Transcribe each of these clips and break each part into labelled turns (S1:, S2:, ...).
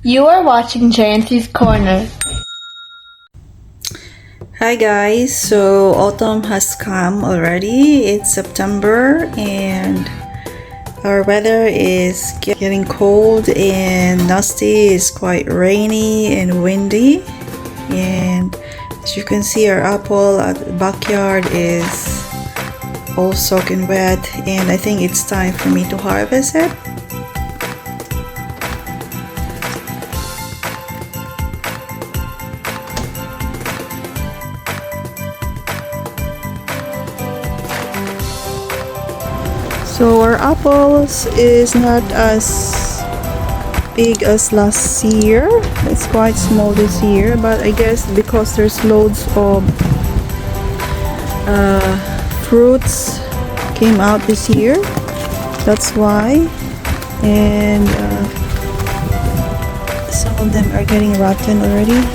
S1: You are watching JnC's Corner.
S2: Hi guys, so autumn has come already. It's September and our weather is getting cold and nasty. It's quite rainy and windy, and as you can see, our apple at the backyard is all soaking wet, and I think it's time for me to harvest it. So our apples is not as big as last year. It's quite small this year, but I guess because there's loads of fruits came out this year, that's why. And some of them are getting rotten already.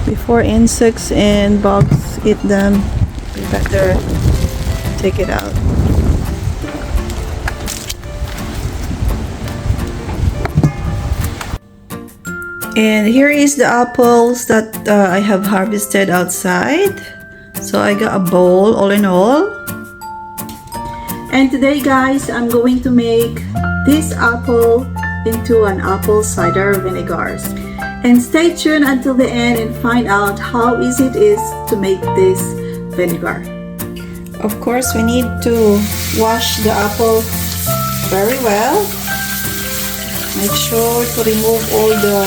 S2: Before insects and bugs eat them, we better take it out. And here is the apples that I have harvested outside. So I got a bowl all in all. And today guys, I'm going to make this apple into an apple cider vinegar. And stay tuned until the end and find out how easy it is to make this vinegar. Of course, we need to wash the apple very well. Make sure to remove all the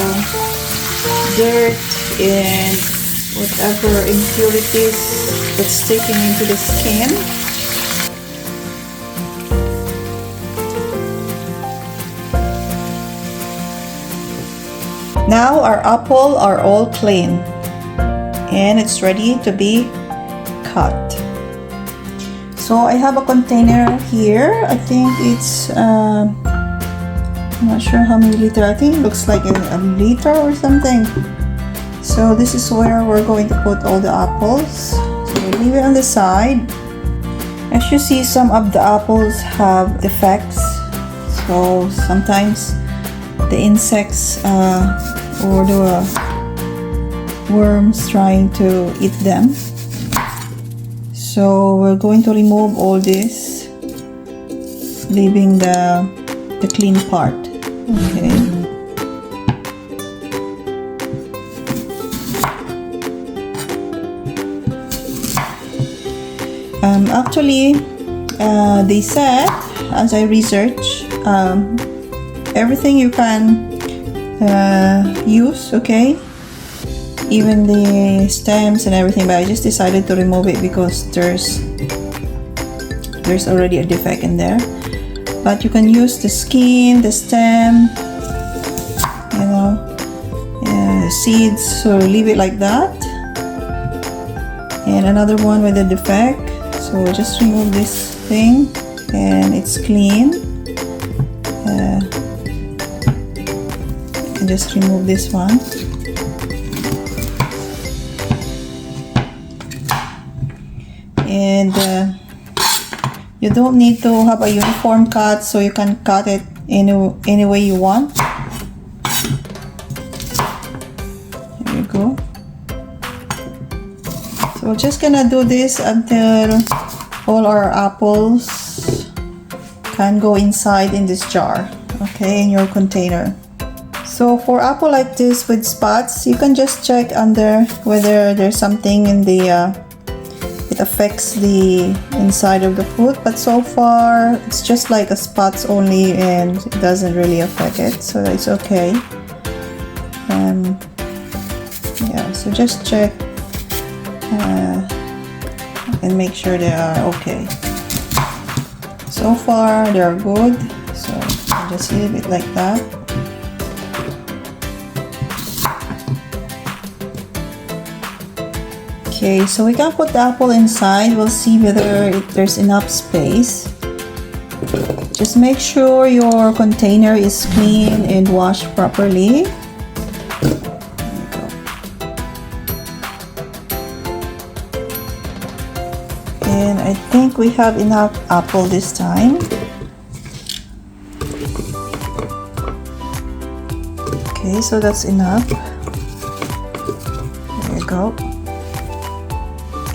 S2: dirt and whatever impurities that's sticking into the skin. Now our apple are all clean and it's ready to be cut. So I have a container here. I think it's I'm not sure how many liter. I think it looks like a liter or something. So this is where we're going to put all the apples. So we leave it on the side. As you see, some of the apples have defects, so sometimes the insects or the worms trying to eat them. So we're going to remove all this, leaving the clean part. Okay. Actually, they said, as I researched, everything you can use, okay, even the stems and everything, but I just decided to remove it because there's already a defect in there. But you can use the skin, the stem, you know, seeds, so leave it like that. And another one with a defect, so just remove this thing and it's clean. And just remove this one. And you don't need to have a uniform cut, so you can cut it any way you want. There you go. So we're just gonna do this until all our apples can go inside in this jar, okay, in your container. So for apple like this with spots, you can just check under whether there's something in the it affects the inside of the fruit, but so far it's just like a spots only and it doesn't really affect it, so it's okay. Yeah, so just check and make sure they are okay. So far they are good, so I'll just leave it like that. Okay, so we can put the apple inside. We'll see whether there's enough space. Just make sure your container is clean and washed properly. There you go. I think we have enough apple this time. Okay, so that's enough. There you go.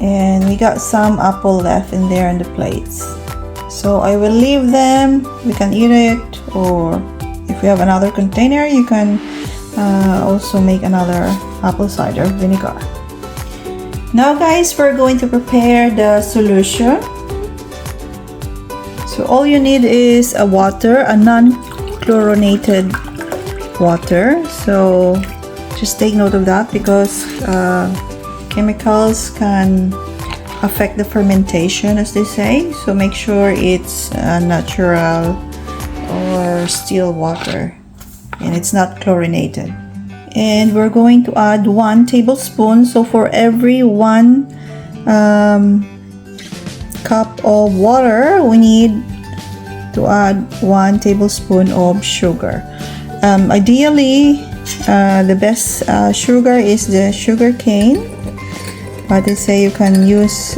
S2: And we got some apple left in there in the plates. So I will leave them. We can eat it, or if you have another container, you can also make another apple cider vinegar. Now guys, we're going to prepare the solution. So all you need is a water, a non-chlorinated water. So just take note of that, because chemicals can affect the fermentation, as they say. So make sure it's natural or still water and it's not chlorinated. And we're going to add 1 tablespoon. So for every 1 cup of water, we need to add 1 tablespoon of sugar. Ideally, the best sugar is the sugar cane, but they say you can use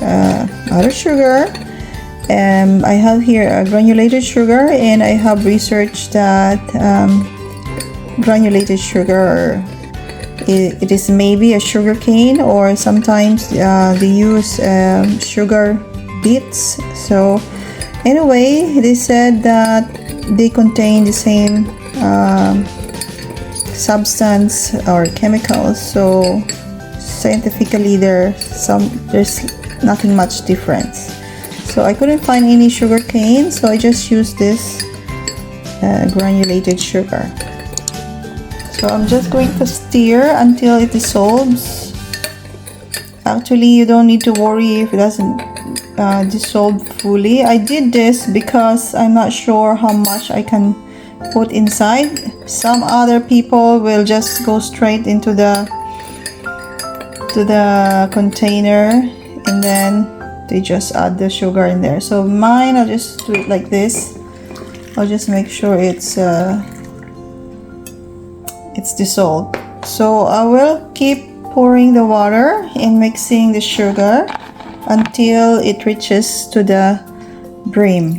S2: other sugar. I have here a granulated sugar, and I have researched that granulated sugar, it is maybe a sugar cane, or sometimes they use sugar beets. So anyway, they said that they contain the same substance or chemicals, so scientifically there's nothing much difference. So I couldn't find any sugar cane, so I just used this granulated sugar. So I'm just going to stir until it dissolves. Actually, you don't need to worry if it doesn't dissolve fully. I did this because I'm not sure how much I can put inside. Some other people will just go straight into the container, and then they just add the sugar in there. So mine, I'll just do it like this. I'll just make sure it's dissolved. So I will keep pouring the water and mixing the sugar until it reaches to the brim.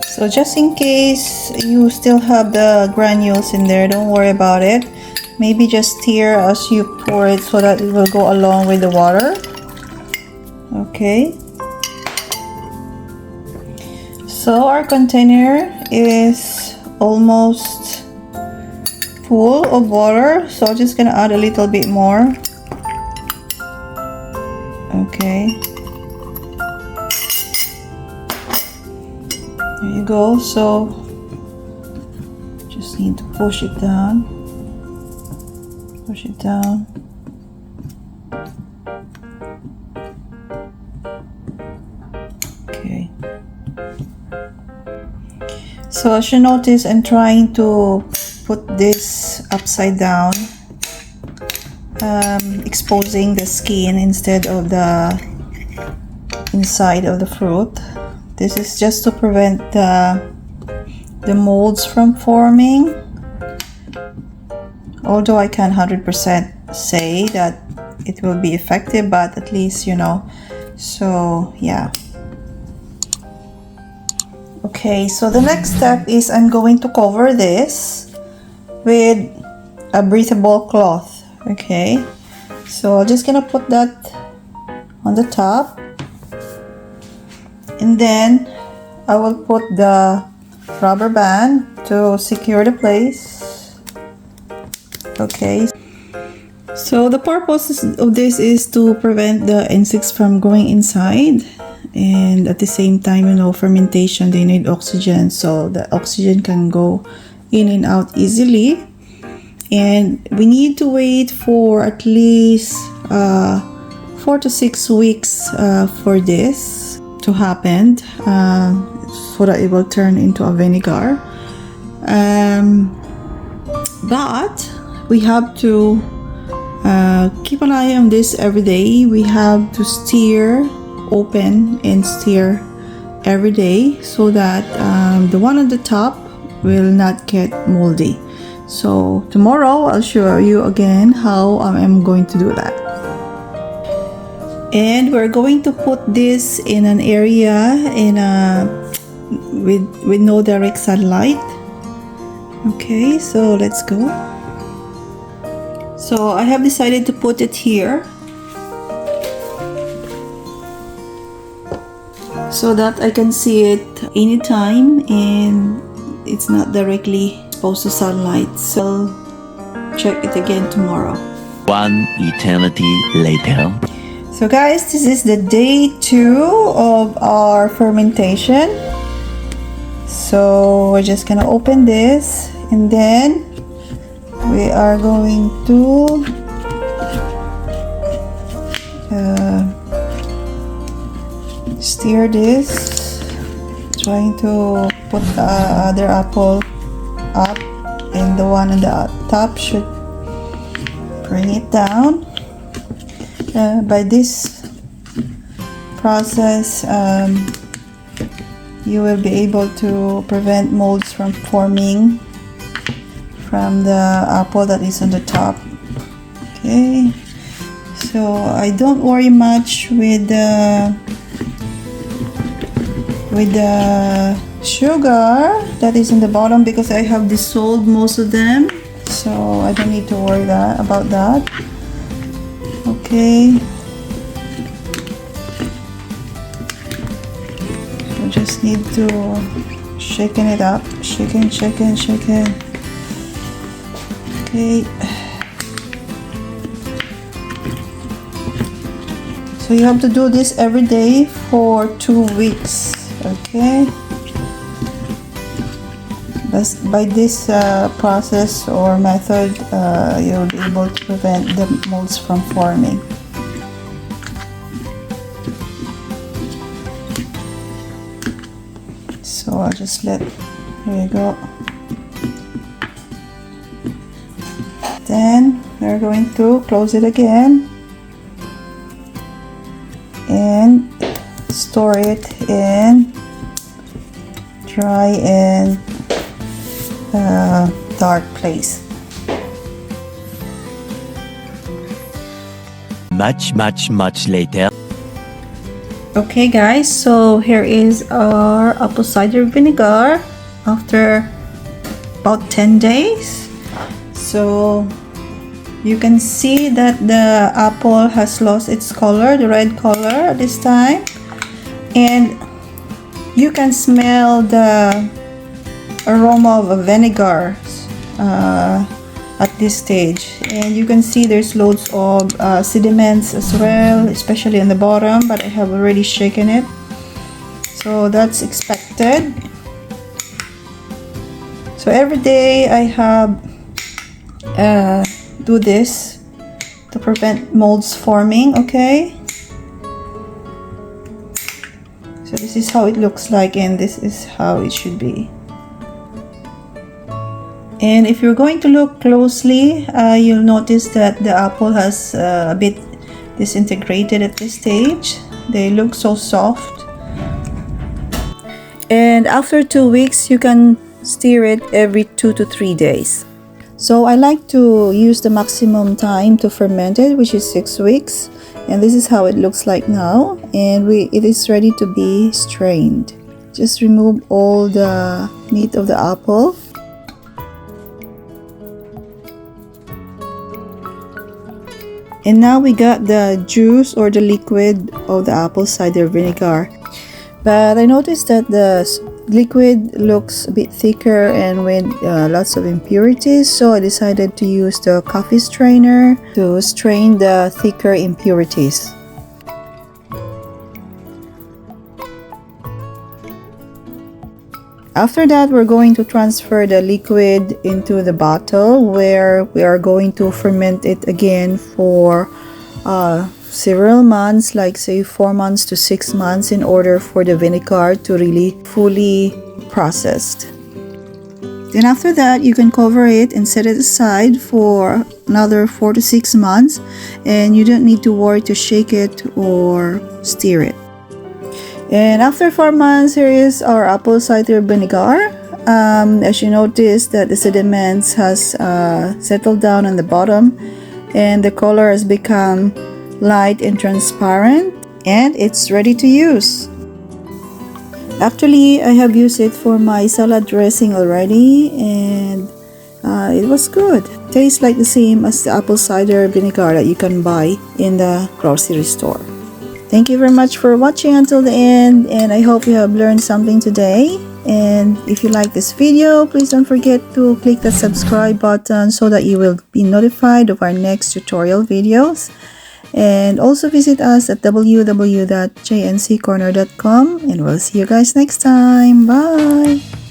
S2: So just in case you still have the granules in there, don't worry about it. Maybe just stir as you pour it so that it will go along with the water. Okay. So our container is almost full of water, so I'm just gonna add a little bit more. Okay. There you go. So just need to push it down. Push it down. Okay. So as you notice, I'm trying to put this upside down, exposing the skin instead of the inside of the fruit. This is just to prevent the molds from forming. Although I can't 100% say that it will be effective, but at least you know. So yeah. Okay, so the next step is I'm going to cover this with a breathable cloth. Okay, so I'm just gonna put that on the top, and then I will put the rubber band to secure the place. Okay, so the purpose of this is to prevent the insects from going inside, and at the same time, you know, fermentation, they need oxygen, so the oxygen can go in and out easily. And we need to wait for at least 4 to 6 weeks for this to happen, so that it will turn into a vinegar. But we have to keep an eye on this every day. We have to stir, open and stir every day, so that the one on the top will not get moldy. So tomorrow I'll show you again how I'm going to do that. And we're going to put this in an area with no direct sunlight. Okay, so let's go. So I have decided to put it here so that I can see it anytime and it's not directly exposed to sunlight. So I'll check it again tomorrow.
S3: One eternity later.
S2: So guys, this is the day 2 of our fermentation. So we're just gonna open this and then we are going to stir this, trying to put the other apple up and the one on the top should bring it down. By this process you will be able to prevent molds from forming from the apple that is on the top. Okay, so I don't worry much with the sugar that is in the bottom because I have dissolved most of them, so I don't need to worry about that. Okay, so just need to shaken it up, shaken. Okay, so you have to do this every day for 2 weeks. Okay, but by this process or method you'll be able to prevent the molds from forming. So I'll just here you go. Then we're going to close it again and store it in dry and dark place.
S3: Much later.
S2: Okay guys, so here is our apple cider vinegar after about 10 days. So you can see that the apple has lost its color, the red color this time, and you can smell the aroma of a vinegar at this stage, and you can see there's loads of sediments as well, especially on the bottom, but I have already shaken it, so that's expected. So every day I have do this to prevent molds forming. Okay, so this is how it looks like and this is how it should be. And if you're going to look closely, you'll notice that the apple has a bit disintegrated at this stage. They look so soft. And after 2 weeks, you can stir it every 2 to 3 days. So I like to use the maximum time to ferment it, which is 6 weeks. And this is how it looks like now. And it is ready to be strained. Just remove all the meat of the apple. And now we got the juice or the liquid of the apple cider vinegar. But I noticed that the liquid looks a bit thicker and with lots of impurities, so I decided to use the coffee strainer to strain the thicker impurities. After that, we're going to transfer the liquid into the bottle where we are going to ferment it again for several months, like say 4 months to 6 months, in order for the vinegar to really fully processed. Then after that, you can cover it and set it aside for another 4 to 6 months, and you don't need to worry to shake it or stir it. And after 4 months, here is our apple cider vinegar. As you notice that the sediments has settled down on the bottom and the color has become light and transparent, and it's ready to use. Actually, I have used it for my salad dressing already, and it was good. Tastes like the same as the apple cider vinegar that you can buy in the grocery store. Thank you very much for watching until the end, and I hope you have learned something today. And if you like this video, please don't forget to click the subscribe button so that you will be notified of our next tutorial videos. And also visit us at www.jnccorner.com, and we'll see you guys next time. Bye!